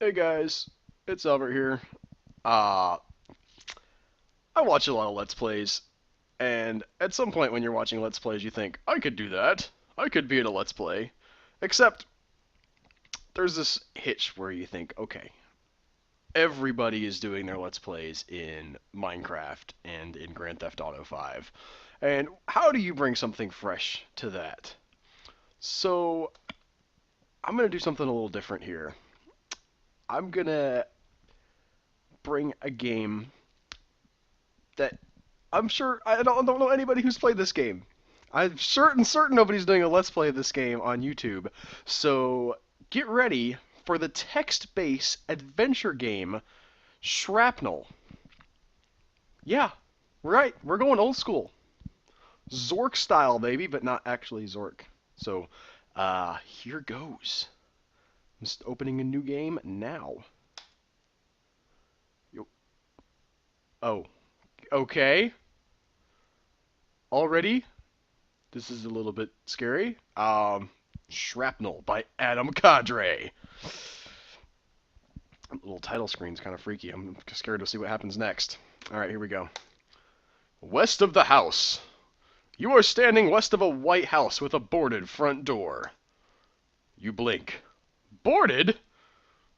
Hey guys, it's Albert here. Uh, I watch a lot of Let's Plays, and at some point when you're watching Let's Plays, you think, I could do that. I could be in a Let's Play. Except, there's this hitch where you think, okay, everybody is doing their Let's Plays in Minecraft and in Grand Theft Auto 5. And how do you bring something fresh to that? So, I'm going to do something a little different here. I'm going to bring a game that I'm sure I don't know anybody who's played this game. I'm certain nobody's doing a let's play of this game on YouTube. So get ready for the text-based adventure game Shrapnel. Yeah, right. We're going old school. Zork style, baby, but not actually Zork. So, here goes. I'm just opening a new game now. Yo. Oh, okay. Already? This is a little bit scary. Shrapnel by Adam Cadre. The little title screen's kind of freaky. I'm scared to see what happens next. Alright, here we go. West of the house. You are standing west of a white house with a boarded front door. You blink. Boarded?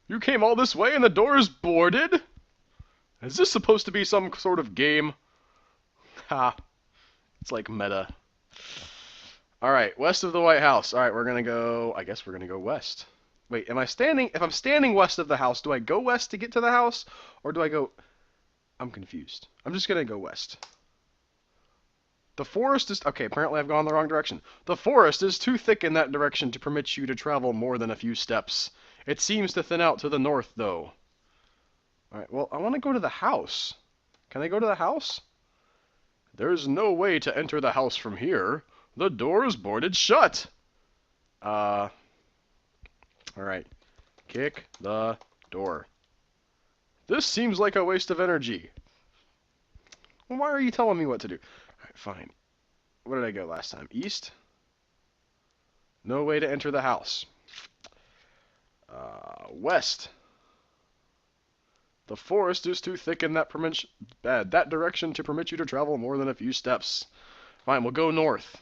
You came all this way and the door is boarded? Is this supposed to be some sort of game? Ha. It's like meta. Alright, west of the White House. Alright, we're gonna go... I guess we're gonna go west. Wait, am I standing... If I'm standing west of the house, do I go west to get to the house? Or do I go... I'm confused. I'm just gonna go west. The forest is... Okay, apparently I've gone the wrong direction. The forest is too thick in that direction to permit you to travel more than a few steps. It seems to thin out to the north, though. Alright, well, I want to go to the house. Can I go to the house? There's no way to enter the house from here. The door is boarded shut. Alright. Kick the door. This seems like a waste of energy. Well, why are you telling me what to do? Alright, fine. Where did I go last time? East? No way to enter the house. West. The forest is too thick in that direction to permit you to travel more than a few steps. Fine, we'll go north.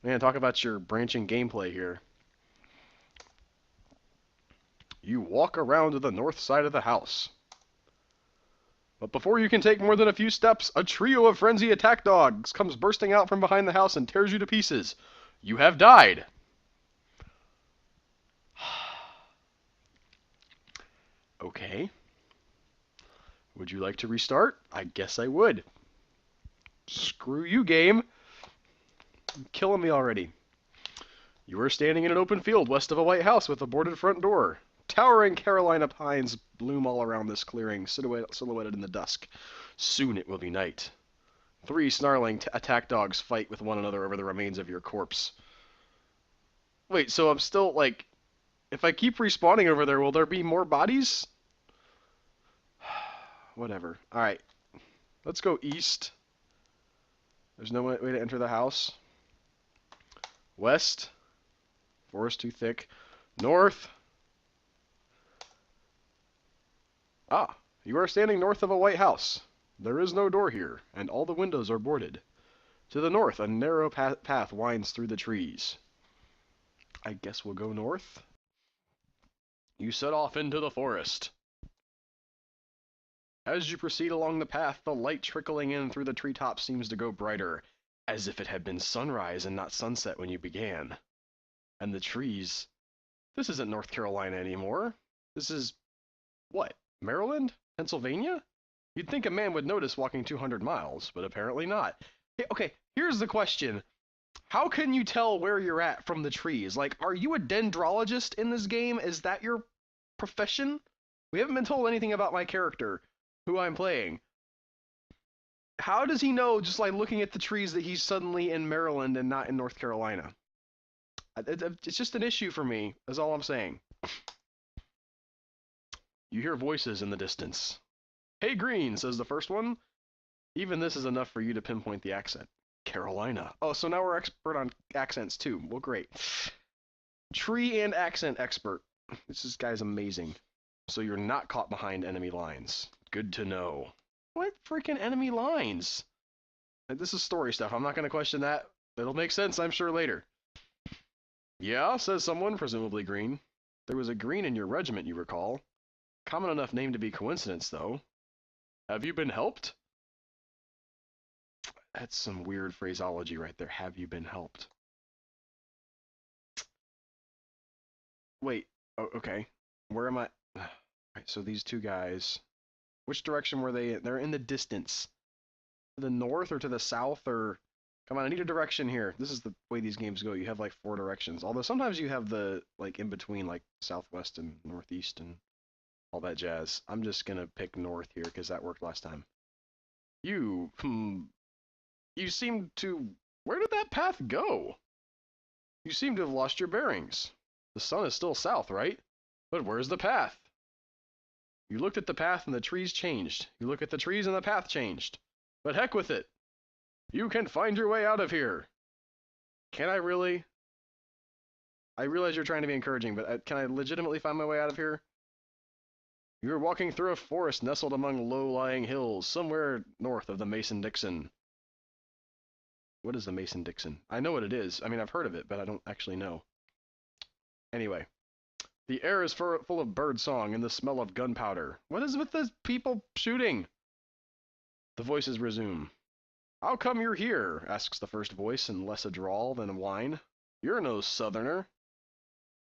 Man, talk about your branching gameplay here. You walk around to the north side of the house. But before you can take more than a few steps, a trio of frenzy attack dogs comes bursting out from behind the house and tears you to pieces. You have died. Okay. Would you like to restart? I guess I would. Screw you, game. You're killing me already. You are standing in an open field west of a white house with a boarded front door. Towering Carolina pines bloom all around this clearing, silhouetted in the dusk. Soon it will be night. Three snarling attack dogs fight with one another over the remains of your corpse. Wait, so I'm still, like... If I keep respawning over there, will there be more bodies? Whatever. Alright. Let's go east. There's no way to enter the house. West. Forest too thick. North. Ah, you are standing north of a white house. There is no door here, and all the windows are boarded. To the north, a narrow path winds through the trees. I guess we'll go north. You set off into the forest. As you proceed along the path, the light trickling in through the treetops seems to go brighter, as if it had been sunrise and not sunset when you began. And the trees... This isn't North Carolina anymore. This is... what? Maryland? Pennsylvania? You'd think a man would notice walking 200 miles, but apparently not. Okay, here's the question. How can you tell where you're at from the trees? Like, are you a dendrologist in this game? Is that your profession? We haven't been told anything about my character, who I'm playing. How does he know, just like looking at the trees, that he's suddenly in Maryland and not in North Carolina? It's just an issue for me, is all I'm saying. You hear voices in the distance. Hey, Green, says the first one. Even this is enough for you to pinpoint the accent. Carolina. Oh, so now we're expert on accents, too. Well, great. Tree and accent expert. This guy's amazing. So you're not caught behind enemy lines. Good to know. What freaking enemy lines? This is story stuff. I'm not going to question that. It'll make sense, I'm sure, later. Yeah, says someone, presumably Green. There was a Green in your regiment, you recall. Common enough name to be coincidence, though. Have you been helped? That's some weird phraseology right there. Have you been helped? Wait. Oh, okay. Where am I? Right, so these two guys. Which direction were they in? They're in the distance. To the north or to the south or... Come on, I need a direction here. This is the way these games go. You have like 4 directions. Although sometimes you have the like in between, like southwest and northeast and all that jazz. I'm just gonna pick north here because that worked last time. You seem to... Where did that path go? You seem to have lost your bearings. The sun is still south, right? But where's the path? You looked at the path and the trees changed. You look at the trees and the path changed. But heck with it. You can find your way out of here. Can I really? I realize you're trying to be encouraging, but can I legitimately find my way out of here? You're walking through a forest nestled among low-lying hills, somewhere north of the Mason-Dixon. What is the Mason-Dixon? I know what it is. I mean, I've heard of it, but I don't actually know. Anyway. The air is full of bird song and the smell of gunpowder. What is with the people shooting? The voices resume. How come you're here? Asks the first voice in less a drawl than a whine. You're no southerner.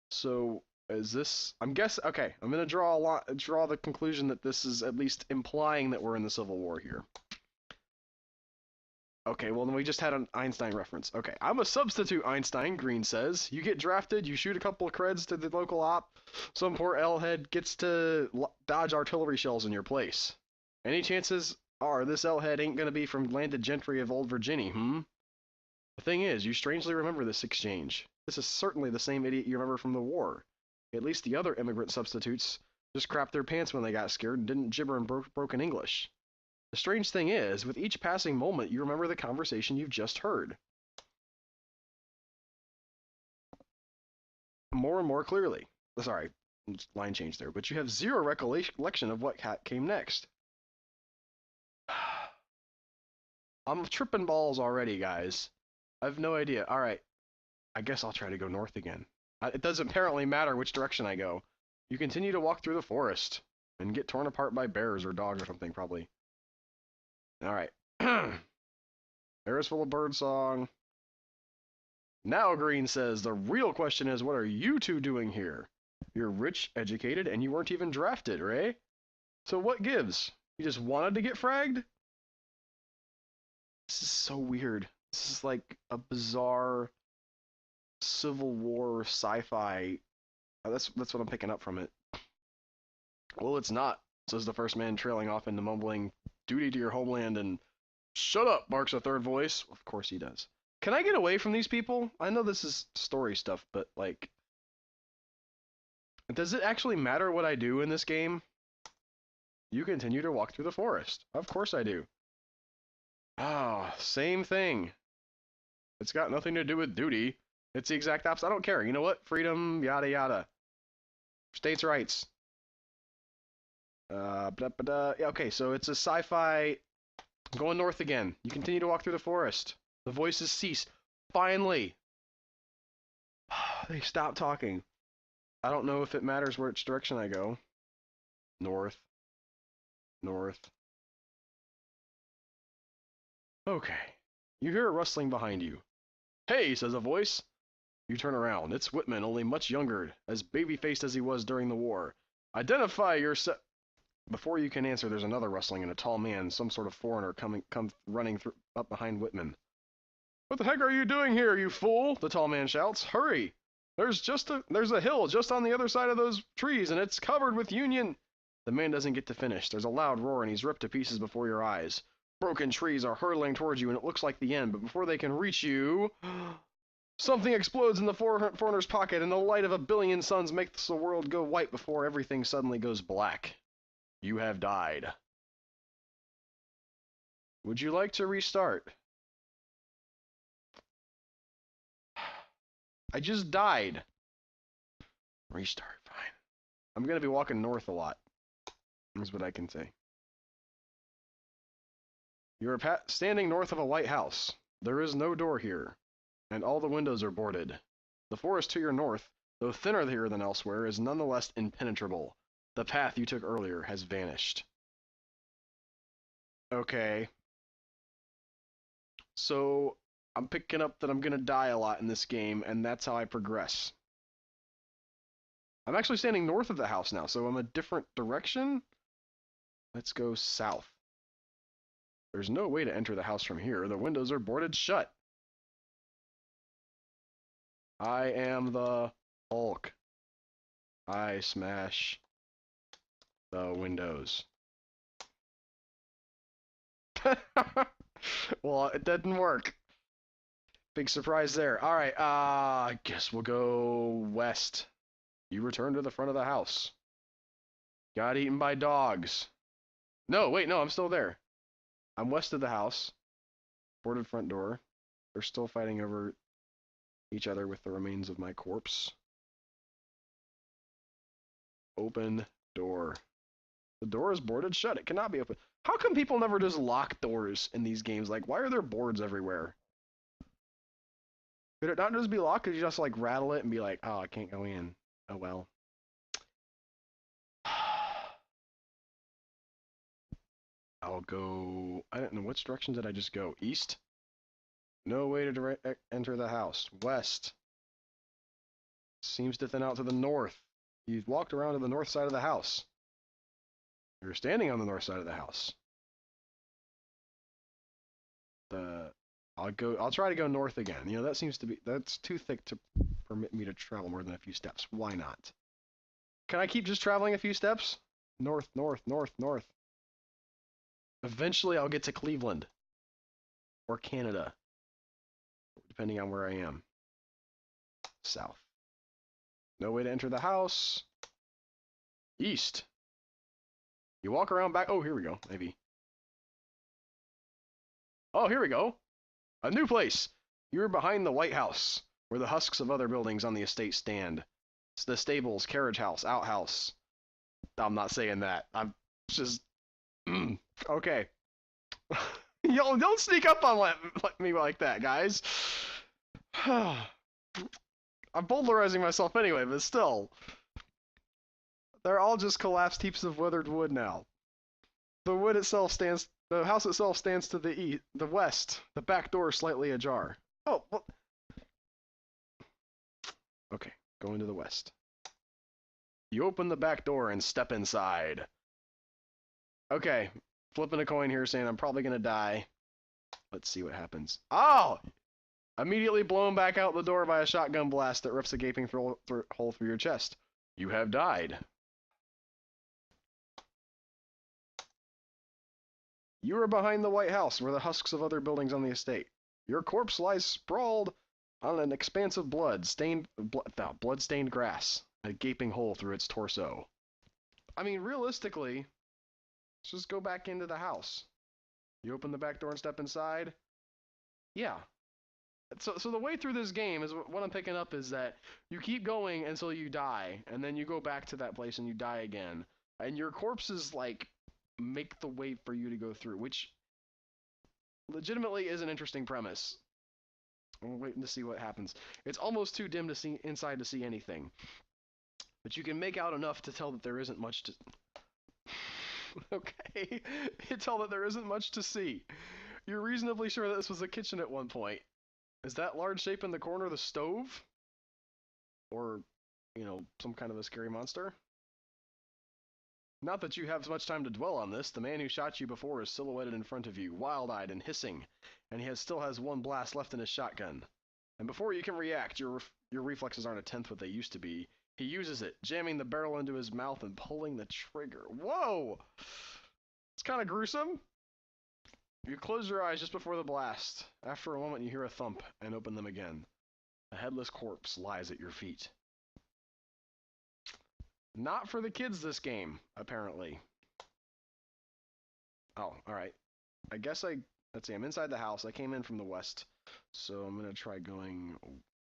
So, is this... I'm guessing... Okay, I'm going to draw the conclusion that this is at least implying that we're in the Civil War here. Okay, well, then we just had an Einstein reference. Okay, I'm a substitute, Einstein, Green says. You get drafted, you shoot a couple of creds to the local op, some poor L-head gets to dodge artillery shells in your place. Any chances are this L-head ain't gonna be from landed gentry of old Virginia, The thing is, you strangely remember this exchange. This is certainly the same idiot you remember from the war. At least the other immigrant substitutes just crapped their pants when they got scared and didn't gibber in broken English. The strange thing is, with each passing moment, you remember the conversation you've just heard. More and more clearly. Sorry, line change there. But you have zero recollection of what came next. I'm tripping balls already, guys. I have no idea. Alright, I guess I'll try to go north again. It doesn't apparently matter which direction I go. You continue to walk through the forest and get torn apart by bears or dogs or something, probably. Alright. Air is full of birdsong. Now, Green says, the real question is, what are you two doing here? You're rich, educated, and you weren't even drafted, right? So what gives? You just wanted to get fragged? This is so weird. This is like a bizarre Civil War sci-fi. That's what I'm picking up from it. Well, it's not, says the first man, trailing off into mumbling, duty to your homeland and... Shut up, barks a third voice. Of course he does. Can I get away from these people? I know this is story stuff, but, like... Does it actually matter what I do in this game? You continue to walk through the forest. Of course I do. Ah, same thing. It's got nothing to do with duty. It's the exact opposite. I don't care. You know what? Freedom, yada yada. States' rights. Yeah, okay, so it's a sci-fi... Going north again. You continue to walk through the forest. The voices cease. Finally! They stop talking. I don't know if it matters which direction I go. North. North. Okay. You hear a rustling behind you. Hey, says a voice. You turn around. It's Whitman, only much younger, as baby-faced as he was during the war. Identify yourself... Before you can answer, there's another rustling, and a tall man, some sort of foreigner, come running up behind Whitman. What the heck are you doing here, you fool? The tall man shouts. Hurry! There's a hill just on the other side of those trees, and it's covered with Union... The man doesn't get to finish. There's a loud roar, and he's ripped to pieces before your eyes. Broken trees are hurtling towards you, and it looks like the end, but before they can reach you... Something explodes in the foreigner's pocket, and the light of a billion suns makes the world go white before everything suddenly goes black. You have died. Would you like to restart? I just died. Restart, fine. I'm going to be walking north a lot. Is what I can say. You are standing north of a white house. There is no door here, and all the windows are boarded. The forest to your north, though thinner here than elsewhere, is nonetheless impenetrable. The path you took earlier has vanished. Okay. So, I'm picking up that I'm going to die a lot in this game, and that's how I progress. I'm actually standing north of the house now, so I'm a different direction. Let's go south. There's no way to enter the house from here. The windows are boarded shut. I am the Hulk. I smash the windows. Well, it didn't work. Big surprise there. Alright, I guess we'll go west. You return to the front of the house. Got eaten by dogs. No, wait, no, I'm still there. I'm west of the house. Boarded front door. They're still fighting over each other with the remains of my corpse. Open door. The door is boarded shut. It cannot be open. How come people never just lock doors in these games? Like, why are there boards everywhere? Could it not just be locked? Could you just, like, rattle it and be like, oh, I can't go in. Oh, well. I'll go... I don't know. Which direction did I just go? East? No way to enter the house. West. Seems to thin out to the north. You've walked around to the north side of the house. You're standing on the north side of the house. I'll try to go north again. You know, that seems to be... That's too thick to permit me to travel more than a few steps. Why not? Can I keep just traveling a few steps? North, north, north, north. Eventually I'll get to Cleveland. Or Canada. Depending on where I am. South. No way to enter the house. East. You walk around back... Oh, here we go. Maybe. Oh, here we go. A new place. You're behind the White House, where the husks of other buildings on the estate stand. It's the stables, carriage house, outhouse. I'm not saying that. I'm just... Okay. Yo, don't sneak up on me like that, guys. I'm bowdlerizing myself anyway, but still. They're all just collapsed heaps of weathered wood now. The house itself stands to the west. The back door is slightly ajar. Oh, well. Okay, going to the west. You open the back door and step inside. Okay, flipping a coin here saying I'm probably gonna die. Let's see what happens. Oh! Immediately blown back out the door by a shotgun blast that rips a gaping hole through your chest. You have died. You are behind the White House, where the husks of other buildings on the estate. Your corpse lies sprawled on an expanse of blood-stained grass, a gaping hole through its torso. I mean, realistically, let's just go back into the house. You open the back door and step inside. Yeah. So the way through this game is what I'm picking up is that you keep going until you die, and then you go back to that place and you die again, and your corpses like make the way for you to go through, which legitimately is an interesting premise. I'm waiting to see what happens. It's almost too dim to see inside to see anything, but you can make out enough to tell that there isn't much to. Okay, you tell that there isn't much to see. You're reasonably sure that this was a kitchen at one point. Is that large shape in the corner the stove? Or, you know, some kind of a scary monster? Not that you have much time to dwell on this. The man who shot you before is silhouetted in front of you, wild-eyed and hissing, and he still has one blast left in his shotgun. And before you can react, your reflexes aren't a tenth what they used to be. He uses it, jamming the barrel into his mouth and pulling the trigger. Whoa! It's kind of gruesome. You close your eyes just before the blast. After a moment, you hear a thump and open them again. A headless corpse lies at your feet. Not for the kids, this game, apparently. Oh, alright. I guess let's see, I'm inside the house. I came in from the west, so I'm going to try going...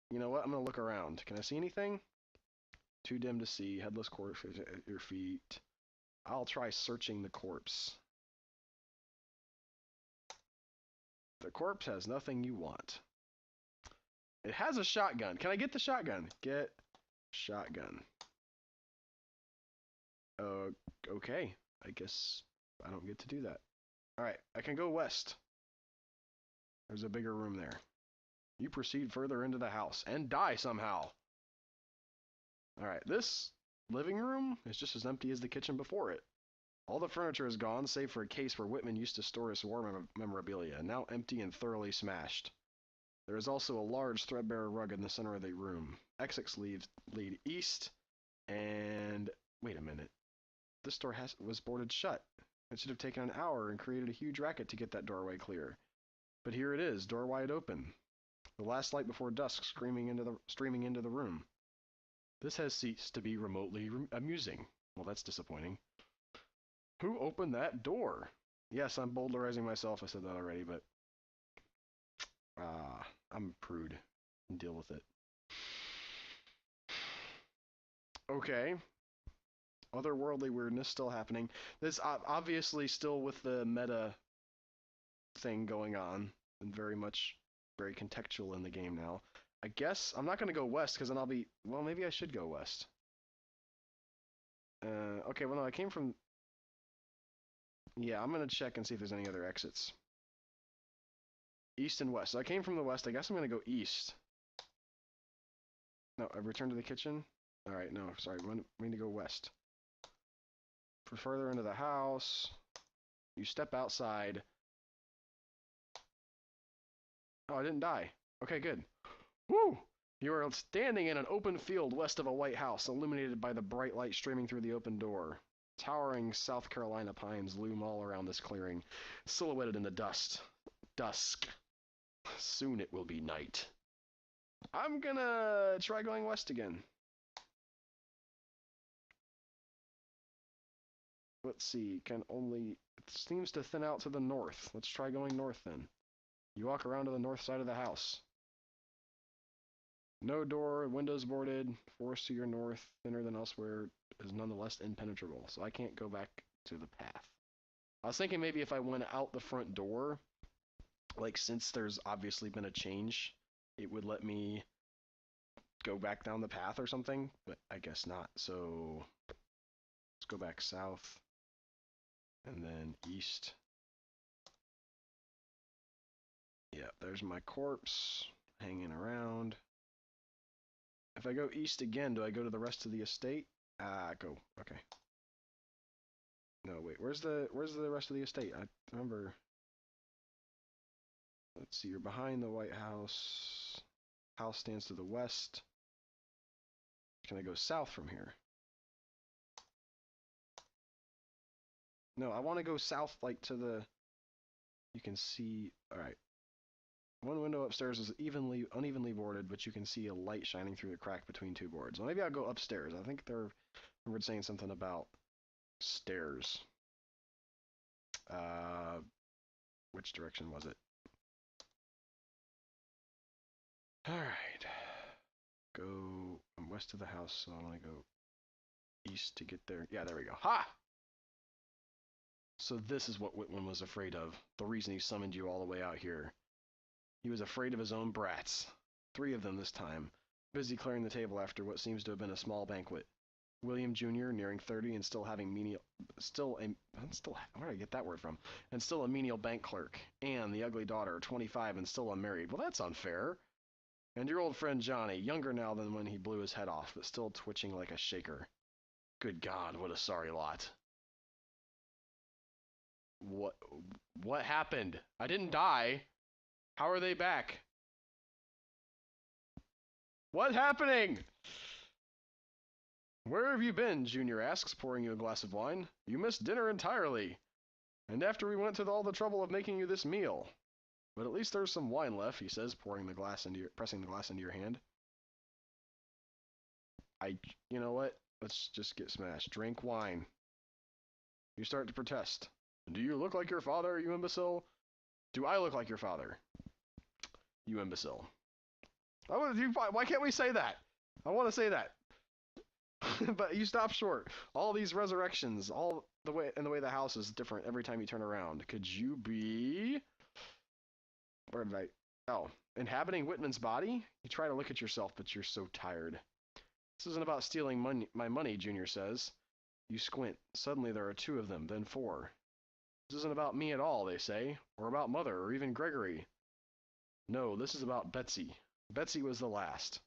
You know what? I'm going to look around. Can I see anything? Too dim to see. Headless corpse at your feet. I'll try searching the corpse. The corpse has nothing you want. It has a shotgun. Can I get the shotgun? Get shotgun. Okay. I guess I don't get to do that. Alright, I can go west. There's a bigger room there. You proceed further into the house and die somehow. Alright, this living room is just as empty as the kitchen before it. All the furniture is gone, save for a case where Whitman used to store his war memorabilia, now empty and thoroughly smashed. There is also a large threadbare rug in the center of the room. Exits lead east, and... wait a minute. This door was boarded shut. It should have taken an hour and created a huge racket to get that doorway clear. But here it is, door wide open. The last light before dusk streaming into the room. This has ceased to be remotely amusing. Well, that's disappointing. Who opened that door? Yes, I'm bowdlerizing myself. I said that already, but... I'm a prude. Deal with it. Okay. Otherworldly weirdness still happening. This obviously still with the meta thing going on, and very contextual in the game now. I guess I'm not going to go west because then I'll be... well, maybe I should go west. Okay, well, no, I came from... yeah, I'm going to check and see if there's any other exits. East and west. So I came from the west. I guess I'm going to go east. No, I've returned to the kitchen. Alright, no, sorry. We need to go west. For further into the house, you step outside. Oh, I didn't die. Okay, good. Woo! You are standing in an open field west of a white house, illuminated by the bright light streaming through the open door. Towering South Carolina pines loom all around this clearing, silhouetted in the dusk. Soon it will be night. I'm gonna try going west again. Let's see, it seems to thin out to the north. Let's try going north then. You walk around to the north side of the house. No door, windows boarded, forest to your north, thinner than elsewhere, is nonetheless impenetrable, so I can't go back to the path. I was thinking maybe if I went out the front door, like since there's obviously been a change, it would let me go back down the path or something, but I guess not. So let's go back south and then east. Yeah, there's my corpse hanging around. If I go east again, do I go to the rest of the estate? Go. Okay. No, wait. Where's the rest of the estate? I remember. Let's see. You're behind the White House. House stands to the west. Can I go south from here? No, I want to go south, like to the... you can see... alright. One window upstairs is unevenly boarded, but you can see a light shining through the crack between two boards. Well, maybe I'll go upstairs. I think I remembered saying something about stairs. Which direction was it? Alright. I'm west of the house, so I want to go east to get there. Yeah, there we go. Ha! So this is what Whitman was afraid of. The reason he summoned you all the way out here. He was afraid of his own brats. 3 of them this time, busy clearing the table after what seems to have been a small banquet. William Jr., nearing 30 and still having where did I get that word from? And still a menial bank clerk. Anne, the ugly daughter, 25 and still unmarried. Well, that's unfair. And your old friend Johnny, younger now than when he blew his head off, but still twitching like a shaker. Good God, what a sorry lot. What happened? I didn't die. How are they back? What's happening? Where have you been? Junior asks, pouring you a glass of wine. You missed dinner entirely. And after we went to all the trouble of making you this meal. But at least there's some wine left, he says, pressing the glass into your hand. You know what? Let's just get smashed. Drink wine. You start to protest. Do you look like your father, you imbecile? Do I look like your father? You imbecile. Why can't we say that? I want to say that. But you stop short. All these resurrections, all the way, and the way the house is different every time you turn around. Could you be? Where did I? Oh, inhabiting Whitman's body? You try to look at yourself, but you're so tired. This isn't about stealing my money, Junior says. You squint. Suddenly there are two of them, then four. This isn't about me at all, they say, or about Mother, or even Gregory. No, this is about Betsy. Betsy was the last.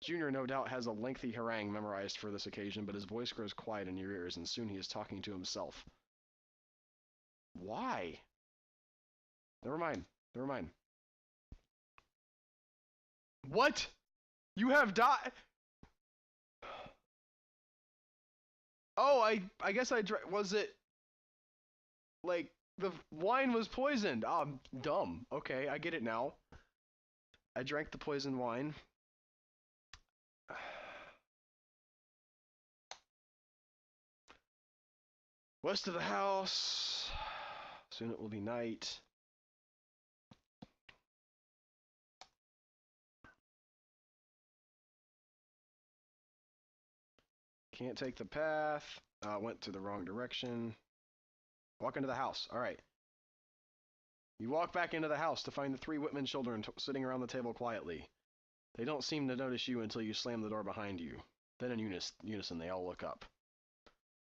Junior no doubt has a lengthy harangue memorized for this occasion, but his voice grows quiet in your ears, and soon he is talking to himself. Why? Never mind. Never mind. What? You have died? Oh, I guess I was it like the wine was poisoned. Oh, I'm dumb. Okay, I get it now. I drank the poisoned wine. West of the house. Soon it will be night. Can't take the path. Went to the wrong direction. Walk into the house. All right. You walk back into the house to find the three Whitman children sitting around the table quietly. They don't seem to notice you until you slam the door behind you. Then in unison, they all look up.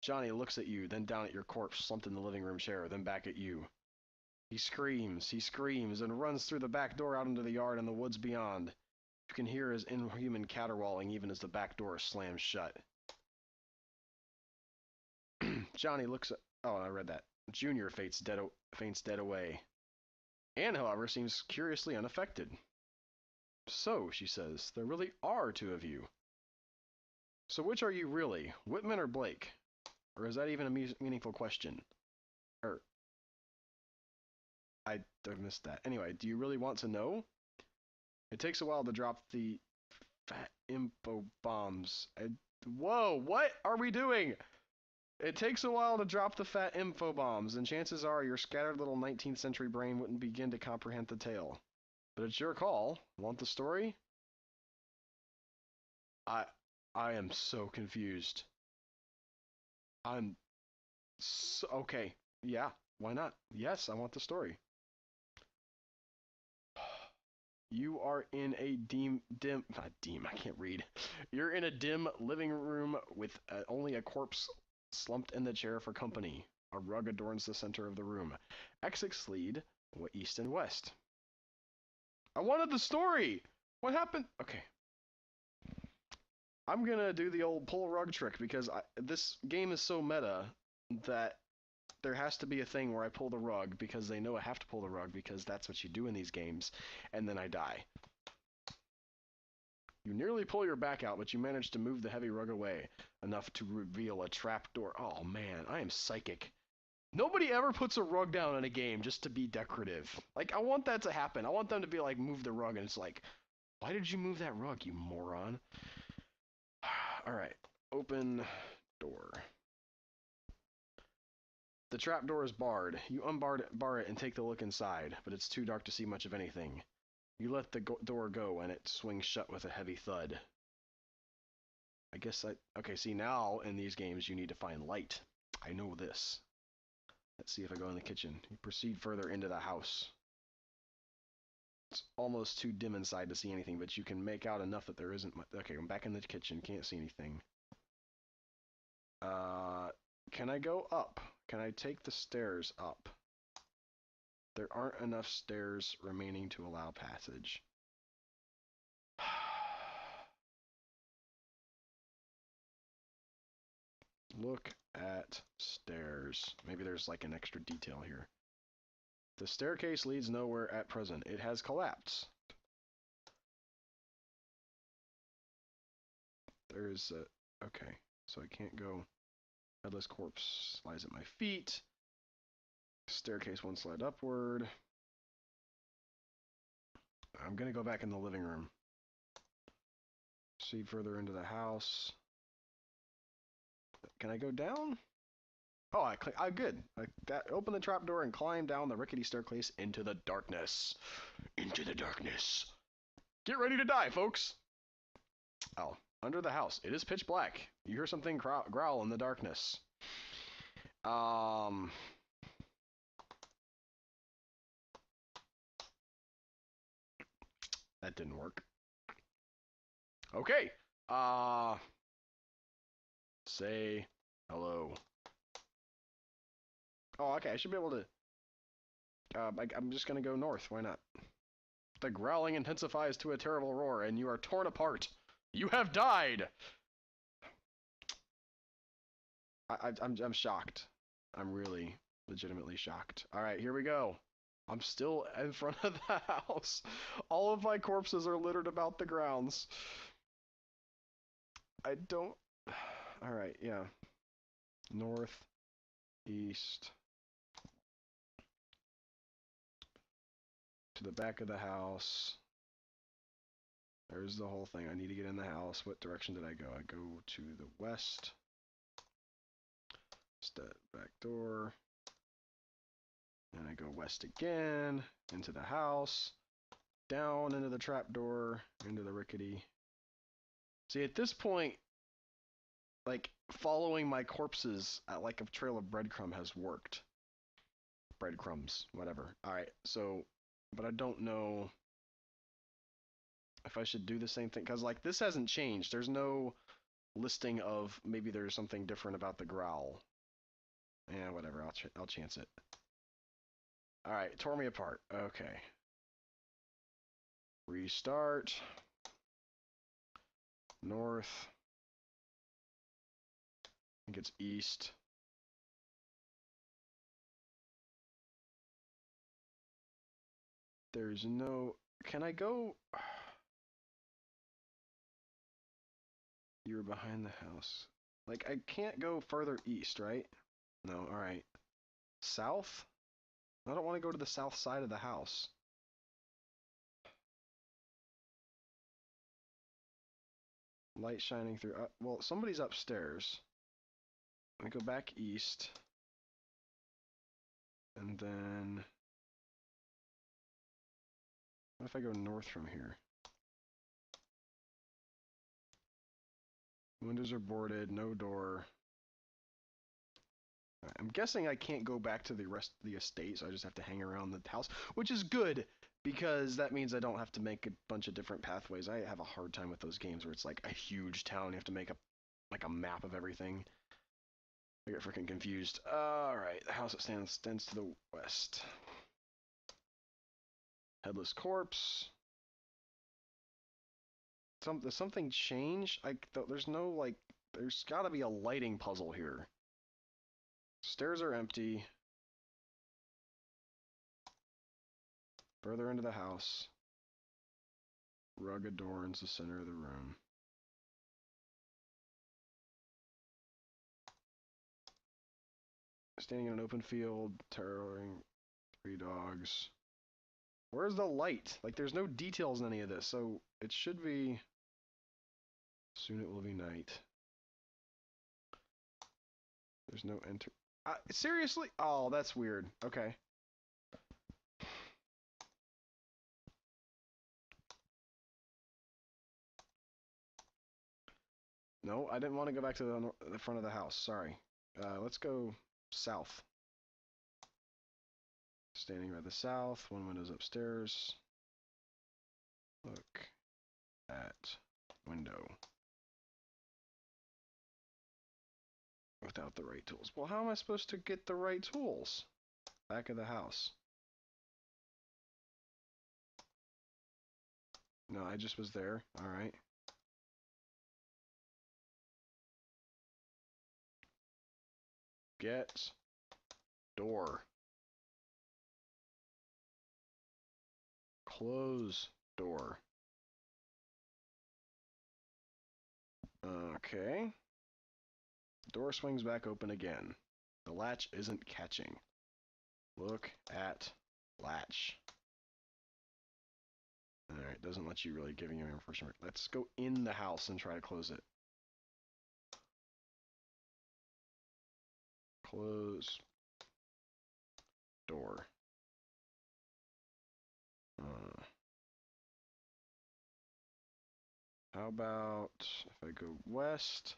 Johnny looks at you, then down at your corpse slumped in the living room chair, then back at you. He screams, and runs through the back door out into the yard and the woods beyond. You can hear his inhuman caterwauling even as the back door slams shut. Johnny looks at... Oh, I read that. Junior faints dead away. Anne, however, seems curiously unaffected. So, she says, there really are two of you. So which are you really, Whitman or Blake? Or is that even a meaningful question? I missed that. Anyway, do you really want to know? It takes a while to drop the fat info bombs. Whoa, what are we doing? It takes a while to drop the fat info bombs, and chances are your scattered little 19th century brain wouldn't begin to comprehend the tale. But it's your call. Want the story? I I am so confused. I'm so okay. Yeah, why not? Yes, I want the story. You are in a I can't read. You're in a dim living room with only a corpse slumped in the chair for company. A rug adorns the center of the room. Exits lead east and west. I wanted the story! What happened? Okay. I'm gonna do the old pull rug trick because this game is so meta that there has to be a thing where I pull the rug because they know I have to pull the rug because that's what you do in these games, and then I die. You nearly pull your back out, but you manage to move the heavy rug away, enough to reveal a trap door. Oh man, I am psychic. Nobody ever puts a rug down in a game just to be decorative. Like, I want that to happen. I want them to be like, move the rug, and it's like, why did you move that rug, you moron? Alright, open door. The trap door is barred. You bar it and take the look inside, but it's too dark to see much of anything. You let the door go and it swings shut with a heavy thud. I guess okay, see, now in these games you need to find light. I know this. Let's see if I go in the kitchen. You proceed further into the house. It's almost too dim inside to see anything, but you can make out enough that there isn't much. Okay, I'm back in the kitchen. Can't see anything. Can I go up? Can I take the stairs up? There aren't enough stairs remaining to allow passage. Look at stairs. Maybe there's like an extra detail here. The staircase leads nowhere at present. It has collapsed. There's a... Okay, so I can't go... Headless corpse lies at my feet. Staircase one slide upward. I'm gonna go back in the living room. See further into the house. Can I go down? Oh, good. Open the trapdoor and climb down the rickety staircase into the darkness. Into the darkness. Get ready to die, folks. Oh, Under the house. It is pitch black. You hear something growl in the darkness. That didn't work. Okay. Say hello. Oh, okay. I should be able to. I'm just gonna go north. Why not? The growling intensifies to a terrible roar, and you are torn apart. You have died. I'm shocked. I'm really legitimately shocked. All right, here we go. I'm still in front of the house. All of my corpses are littered about the grounds. I don't. All right, yeah. North, east, to the back of the house. There's the whole thing. I need to get in the house. What direction did I go? I go to the west. Step back door. And I go west again, into the house, down into the trapdoor, into the rickety. See, at this point, like, following my corpses at, like, a trail of breadcrumb has worked. Breadcrumbs, whatever. Alright, so, but I don't know if I should do the same thing, because, like, this hasn't changed. There's no listing of maybe there's something different about the growl. Yeah, whatever, I'll chance it. Alright, tore me apart. Okay. Restart. North. I think it's east. There's no... Can I go... You're behind the house. Like, I can't go further east, right? No, alright. South? I don't want to go to the south side of the house. Light shining through... well, somebody's upstairs. I go back east. And then... What if I go north from here? Windows are boarded, no door. I'm guessing I can't go back to the rest of the estate, so I just have to hang around the house, which is good, because that means I don't have to make a bunch of different pathways. I have a hard time with those games where it's like a huge town, you have to make like a map of everything. I get freaking confused. Alright, the house that stands to the west. Headless corpse. Does something change? There's no, like, there's gotta be a lighting puzzle here. Stairs are empty. Further into the house. Rug adorns the center of the room. Standing in an open field, towering 3 dogs. Where's the light? Like, there's no details in any of this, so it should be... Soon it will be night. There's no enter... seriously? Oh, that's weird. Okay. No, I didn't want to go back to the front of the house. Sorry. Let's go south. Standing by the south. One window's upstairs. Look at window. Without the right tools. Well, how am I supposed to get the right tools? Back of the house. No, I just was there. Alright. Get door. Close door. Okay. Door swings back open again. The latch isn't catching. Look at latch. Alright, doesn't let you really give you information. Let's go in the house and try to close it. Close door. How How about if I go west?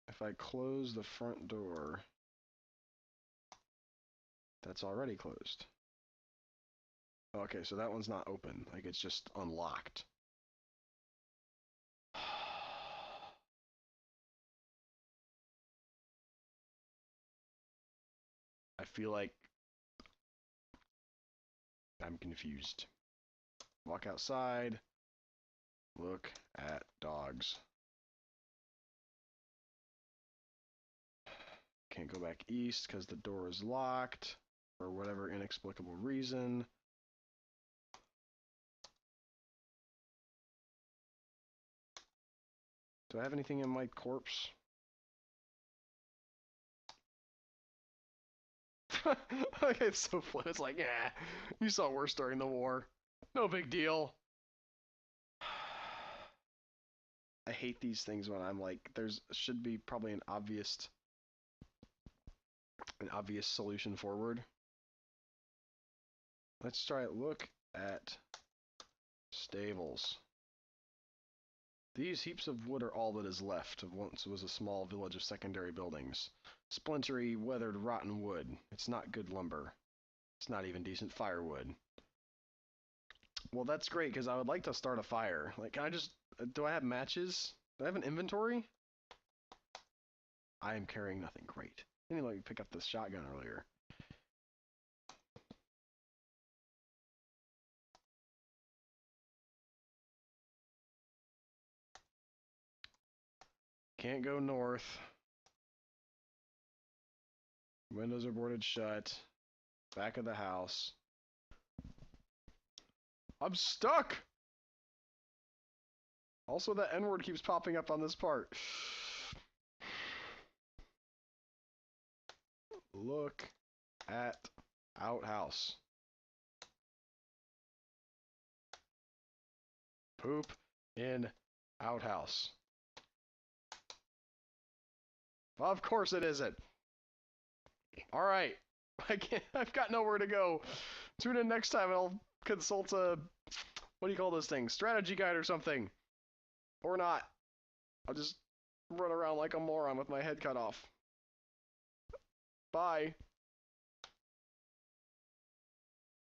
If I close the front door, that's already closed. Okay, so that one's not open. Like, it's just unlocked. I feel like I'm confused. Walk outside. Look at dogs. Can't go back east because the door is locked for whatever inexplicable reason. Do I have anything in my corpse? Okay, it's so fun. It's like, yeah, you saw worse during the war. No big deal. I hate these things when I'm like, there's should be probably an obvious solution forward. Let's try it. Look at stables. These heaps of wood are all that is left of once was a small village of secondary buildings. Splintery, weathered, rotten wood. It's not good lumber. It's not even decent firewood. Well, that's great, because I would like to start a fire. Like, can I just... do I have matches? Do I have an inventory? I am carrying nothing. Great. I didn't let me pick up this shotgun earlier. Can't go north. Windows are boarded shut. Back of the house. I'm stuck! Also, that N-word keeps popping up on this part. Look at outhouse. Poop in outhouse. Of course it isn't. Alright. I've got nowhere to go. Tune in next time and I'll consult a, what do you call this thing? Strategy guide or something. Or not. I'll just run around like a moron with my head cut off. Bye.